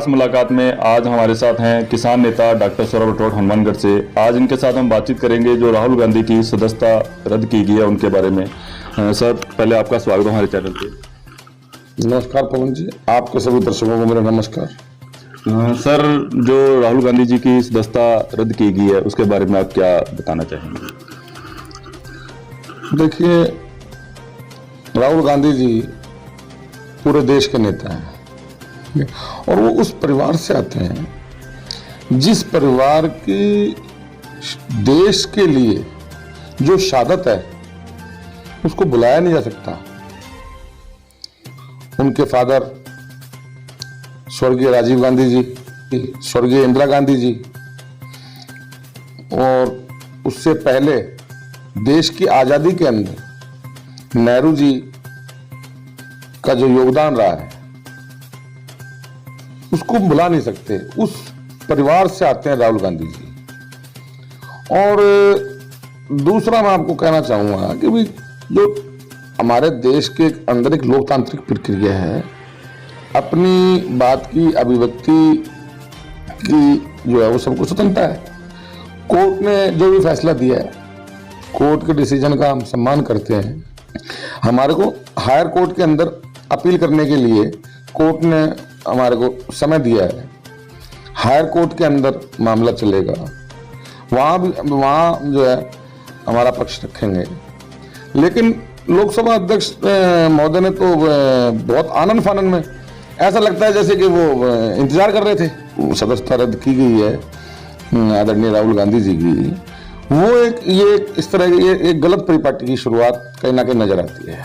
खास मुलाकात में आज हमारे साथ हैं किसान नेता डॉक्टर सौरभ राठौड़ हनुमानगढ़ से। आज इनके साथ हम बातचीत करेंगे जो राहुल गांधी की सदस्यता रद्द की गई है उनके बारे में। सर, पहले आपका स्वागत है हमारे चैनल पे। नमस्कार पवन जी, आपके सभी दर्शकों को मेरा नमस्कार। सर, जो राहुल गांधी जी की सदस्यता रद्द की गई है उसके बारे में आप क्या बताना चाहेंगे? देखिए, राहुल गांधी जी पूरे देश के नेता हैं और वो उस परिवार से आते हैं जिस परिवार की देश के लिए जो शहादत है उसको बुलाया नहीं जा सकता। उनके फादर स्वर्गीय राजीव गांधी जी, स्वर्गीय इंदिरा गांधी जी और उससे पहले देश की आजादी के अंदर नेहरू जी का जो योगदान रहा है उसको भुला नहीं सकते। उस परिवार से आते हैं राहुल गांधी जी। और दूसरा मैं आपको कहना चाहूंगा कि भाई जो हमारे देश के अंदर एक लोकतांत्रिक प्रक्रिया है, अपनी बात की अभिव्यक्ति की जो है वो सबको स्वतंत्रता है। कोर्ट ने जो भी फैसला दिया है, कोर्ट के डिसीजन का हम सम्मान करते हैं। हमारे को हायर कोर्ट के अंदर अपील करने के लिए कोर्ट ने हमारे को समय दिया है। हायर कोर्ट के अंदर मामला चलेगा, वहाँ जो है हमारा पक्ष रखेंगे। लेकिन लोकसभा अध्यक्ष महोदय ने तो बहुत आनंद फानन में, ऐसा लगता है जैसे कि वो इंतजार कर रहे थे। सदस्यता रद्द की गई है आदरणीय राहुल गांधी जी की, वो ये इस तरह की एक गलत परिपाटी की शुरुआत कहीं ना कहीं नजर आती है।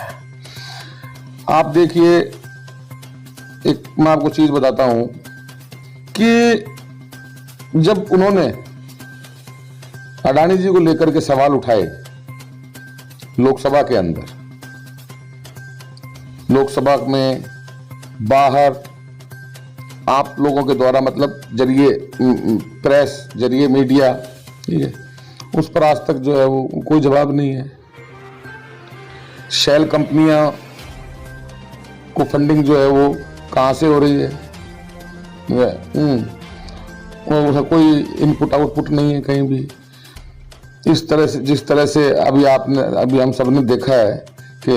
आप देखिए, एक मैं आपको चीज बताता हूं कि जब उन्होंने अडानी जी को लेकर के सवाल उठाए लोकसभा के अंदर, लोकसभा में बाहर आप लोगों के द्वारा, मतलब जरिए प्रेस, जरिए मीडिया, ठीक है, उस पर आज तक जो है वो कोई जवाब नहीं है। शेल कंपनियां को फंडिंग जो है वो कहां से हो रही है, कोई इनपुट आउटपुट नहीं है कहीं भी। इस तरह से, जिस तरह से अभी हम सब ने देखा है कि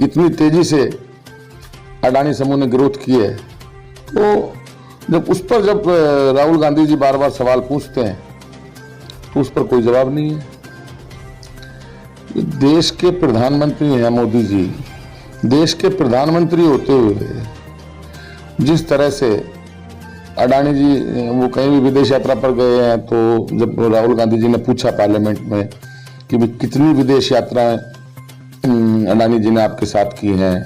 इतनी तेजी से अडानी समूह ने ग्रोथ की है, तो जब राहुल गांधी जी बार बार सवाल पूछते हैं तो उस पर कोई जवाब नहीं है। देश के प्रधानमंत्री हैं मोदी जी, देश के प्रधानमंत्री होते हुए जिस तरह से अडानी जी वो कहीं भी विदेश यात्रा पर गए हैं, तो जब राहुल गांधी जी ने पूछा पार्लियामेंट में कि भी कितनी विदेश यात्राएं अडानी जी ने आपके साथ की हैं,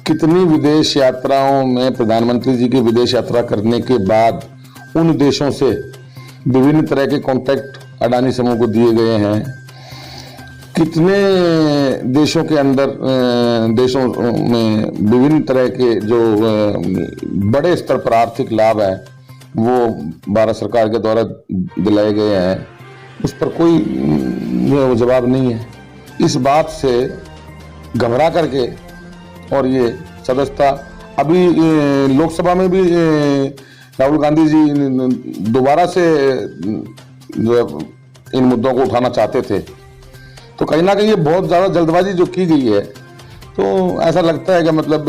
कितनी विदेश यात्राओं में प्रधानमंत्री जी की विदेश यात्रा करने के बाद उन देशों से विभिन्न तरह के कॉन्टैक्ट अडानी समूह को दिए गए हैं, कितने देशों के अंदर देशों में विभिन्न तरह के जो बड़े स्तर पर आर्थिक लाभ है वो भारत सरकार के द्वारा दिलाए गए हैं, उस पर कोई वो जवाब नहीं है। इस बात से घबरा करके और ये सदस्यता अभी लोकसभा में भी राहुल गांधी जी दोबारा से जो इन मुद्दों को उठाना चाहते थे, तो कहीं ना कहीं ये बहुत ज़्यादा जल्दबाजी जो की गई है, तो ऐसा लगता है कि मतलब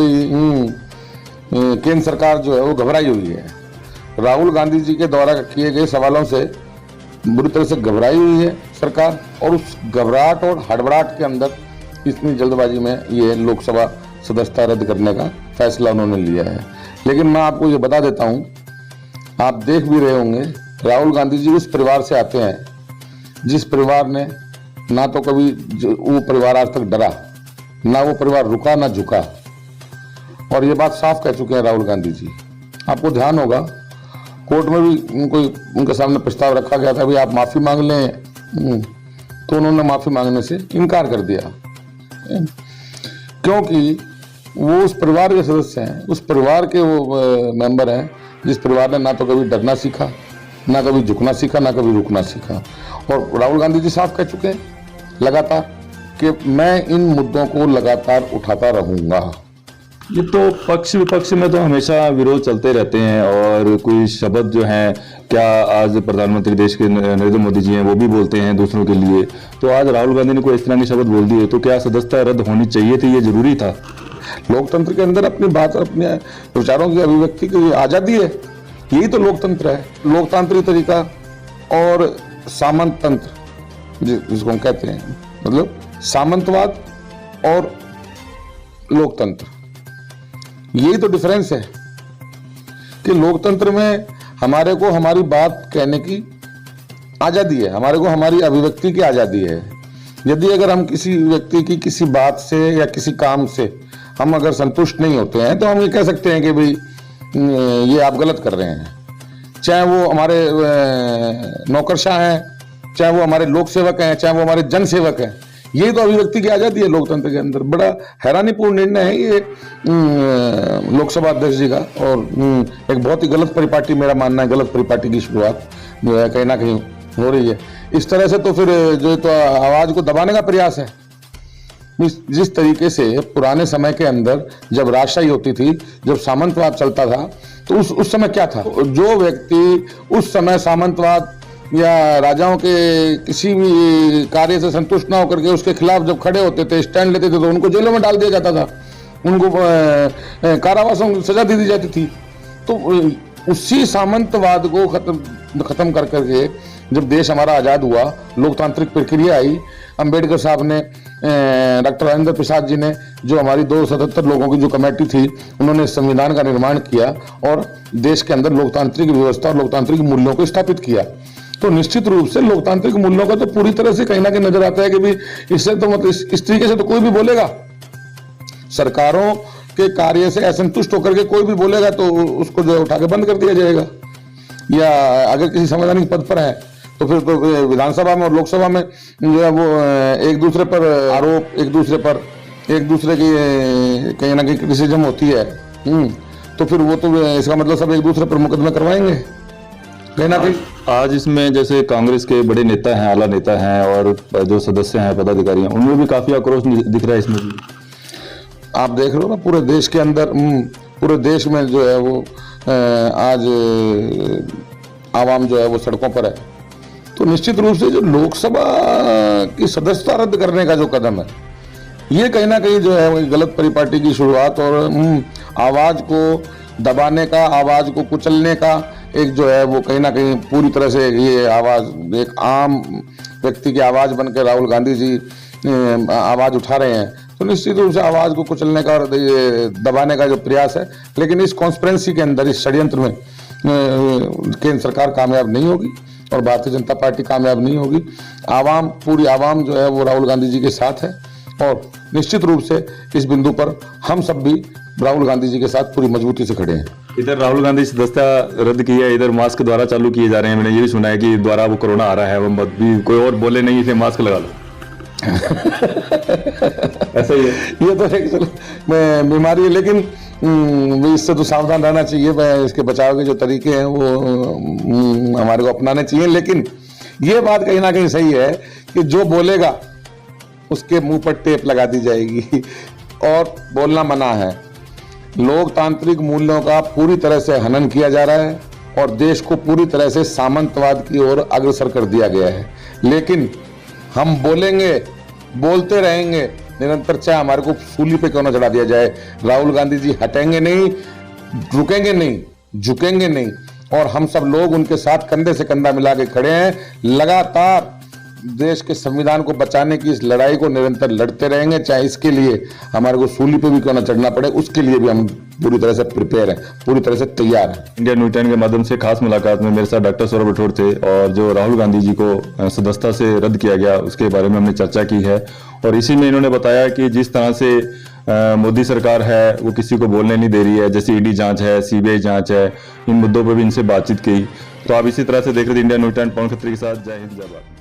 केंद्र सरकार जो है वो घबराई हुई है। राहुल गांधी जी के द्वारा किए गए सवालों से बुरी तरह से घबराई हुई है सरकार, और उस घबराहट और हड़बड़ाहट के अंदर इतनी जल्दबाजी में ये लोकसभा सदस्यता रद्द करने का फैसला उन्होंने लिया है। लेकिन मैं आपको ये बता देता हूँ, आप देख भी रहे होंगे, राहुल गांधी जी उस परिवार से आते हैं जिस परिवार ने ना तो कभी वो परिवार आज तक डरा, ना वो परिवार रुका ना झुका, और ये बात साफ कह चुके हैं राहुल गांधी जी। आपको ध्यान होगा, कोर्ट में भी उनके सामने प्रस्ताव रखा गया था, भाई आप माफी मांग लें, तो उन्होंने माफी मांगने से इनकार कर दिया, क्योंकि वो उस परिवार के सदस्य हैं, उस परिवार के वो मेंबर हैं जिस परिवार ने ना तो कभी डरना सीखा, ना कभी झुकना सीखा, ना कभी रुकना सीखा। और राहुल गांधी जी साफ कह चुके हैं लगातार कि मैं इन मुद्दों को लगातार उठाता रहूंगा। ये तो पक्ष विपक्ष में तो हमेशा विरोध चलते रहते हैं और कोई शब्द जो है, क्या आज प्रधानमंत्री देश के नरेंद्र मोदी जी हैं वो भी बोलते हैं दूसरों के लिए, तो आज राहुल गांधी ने कोई इस तरह के शब्द बोल दिए, तो क्या सदस्यता रद्द होनी चाहिए थी, ये जरूरी था? लोकतंत्र के अंदर अपनी बात और अपने विचारों की अभिव्यक्ति की आजादी है, यही तो लोकतंत्र है। लोकतांत्रिक तरीका और सामंत तंत्र जिसको हम कहते हैं, मतलब सामंतवाद और लोकतंत्र, यही तो डिफरेंस है कि लोकतंत्र में हमारे को हमारी बात कहने की आजादी है, हमारे को हमारी अभिव्यक्ति की आजादी है। यदि अगर हम किसी व्यक्ति की किसी बात से या किसी काम से हम अगर संतुष्ट नहीं होते हैं तो हम ये कह सकते हैं कि भाई ये आप गलत कर रहे हैं, चाहे वो हमारे नौकरशाह हैं, चाहे वो हमारे लोक सेवक हैं, चाहे वो हमारे जन सेवक हैं। यही तो अभिव्यक्ति की आजादी है लोकतंत्र के अंदर। बड़ा हैरानीपूर्ण निर्णय है ये लोकसभा अध्यक्ष जी का, और एक बहुत ही गलत परिपाटी, मेरा मानना है गलत परिपाटी की शुरुआत जो है कहीं ना कहीं हो रही है। इस तरह से तो फिर जो तो आवाज को दबाने का प्रयास है। जिस तरीके से पुराने समय के अंदर जब राजशाही होती थी, जब सामंतवाद चलता था, तो उस समय क्या था, जो व्यक्ति उस समय सामंतवाद या राजाओं के किसी भी कार्य से संतुष्ट ना होकर के उसके खिलाफ जब खड़े होते थे, स्टैंड लेते थे, तो उनको जेलों में डाल दिया जाता था, उनको कारावासों की सजा दे दी जाती थी। तो उसी सामंतवाद को खत्म कर करके जब देश हमारा आज़ाद हुआ, लोकतांत्रिक प्रक्रिया आई, अंबेडकर साहब ने, डॉक्टर राजेंद्र प्रसाद जी ने, जो हमारी 277 लोगों की जो कमेटी थी, उन्होंने संविधान का निर्माण किया और देश के अंदर लोकतांत्रिक व्यवस्था और लोकतांत्रिक मूल्यों को स्थापित किया। तो निश्चित रूप से लोकतांत्रिक मूल्यों का तो पूरी तरह से कहीं ना कहीं नजर आता है कि भी इससे तो मतलब इस तरीके से तो कोई भी बोलेगा, सरकारों के कार्य से असंतुष्ट होकर के कोई भी बोलेगा तो उसको जो है उठा के बंद कर दिया जाएगा, या अगर किसी संवैधानिक पद पर है तो फिर तो विधानसभा में और लोकसभा में जो है वो एक दूसरे पर आरोप, एक दूसरे की कहीं ना कहीं क्रिटिसिज्म होती है, तो फिर वो तो इसका मतलब सब एक दूसरे पर मुकदमे करवाएंगे कहीं ना कहीं। आज इसमें जैसे कांग्रेस के बड़े नेता हैं, आला नेता हैं और जो सदस्य हैं, पदाधिकारी हैं, उनमें भी काफी आक्रोश दिख रहा है इसमें भी। आप देख रहे हो ना पूरे देश के अंदर, पूरे देश में जो है वो आज आवाम जो है वो सड़कों पर है। तो निश्चित रूप से जो लोकसभा की सदस्यता रद्द करने का जो कदम है, ये कहीं ना कहीं जो है वो गलत परिपाटी की शुरुआत और आवाज को दबाने का, आवाज को कुचलने का एक जो है वो कहीं ना कहीं पूरी तरह से ये आवाज एक आम व्यक्ति की आवाज बनकर राहुल गांधी जी आवाज उठा रहे हैं। तो निश्चित रूप से आवाज को कुचलने का और दबाने का जो प्रयास है, लेकिन इस कॉन्स्पिरेंसी के अंदर, इस षड्यंत्र में केंद्र सरकार कामयाब नहीं होगी और भारतीय जनता पार्टी कामयाब नहीं होगी। आवाम, पूरी आवाम जो है वो राहुल गांधी जी के साथ है और निश्चित रूप से इस बिंदु पर हम सब भी राहुल गांधी जी के साथ पूरी मजबूती से खड़े हैं। इधर राहुल गांधी सदस्यता रद्द की है, इधर मास्क द्वारा चालू किए जा रहे हैं। मैंने ये भी सुना है कि द्वारा वो कोरोना आ रहा है, वो मत भी कोई और बोले नहीं, इसे मास्क लगा लो। ऐसा ही है, ये तो एक बीमारी है, लेकिन इससे तो सावधान रहना चाहिए। इसके बचाव के जो तरीके हैं वो हमारे को अपनाने चाहिए। लेकिन ये बात कहीं ना कहीं सही है कि जो बोलेगा उसके मुंह पर टेप लगा दी जाएगी और बोलना मना है। लोकतांत्रिक मूल्यों का पूरी तरह से हनन किया जा रहा है और देश को पूरी तरह से सामंतवाद की ओर अग्रसर कर दिया गया है। लेकिन हम बोलेंगे, बोलते रहेंगे निरंतर, चाहे हमारे को सूली पे क्यों ना चढ़ा दिया जाए। राहुल गांधी जी हटेंगे नहीं, रुकेंगे नहीं, झुकेंगे नहीं और हम सब लोग उनके साथ कंधे से कंधा मिला के खड़े हैं। लगातार देश के संविधान को बचाने की इस लड़ाई को निरंतर लड़ते रहेंगे, चाहे इसके लिए हमारे को सूली पे भी क्यों ना चढ़ना पड़े, उसके लिए भी हम पूरी तरह से प्रिपेयर हैं, पूरी तरह से तैयार हैं। इंडिया न्यूज़ 10 के माध्यम से खास मुलाकात में मेरे साथ डॉक्टर सौरभ राठौड़ थे और जो राहुल गांधी जी को सदस्यता से रद्द किया गया उसके बारे में हमने चर्चा की है और इसी में इन्होंने बताया कि जिस तरह से मोदी सरकार है वो किसी को बोलने नहीं दे रही है, जैसे ईडी जांच है, सीबीआई जांच है, इन मुद्दों पर भी इनसे बातचीत की। तो आप इसी तरह से देख रहे थे इंडिया न्यूज़ 10 पवन खत्री के साथ। जय हिंद, जय भारत।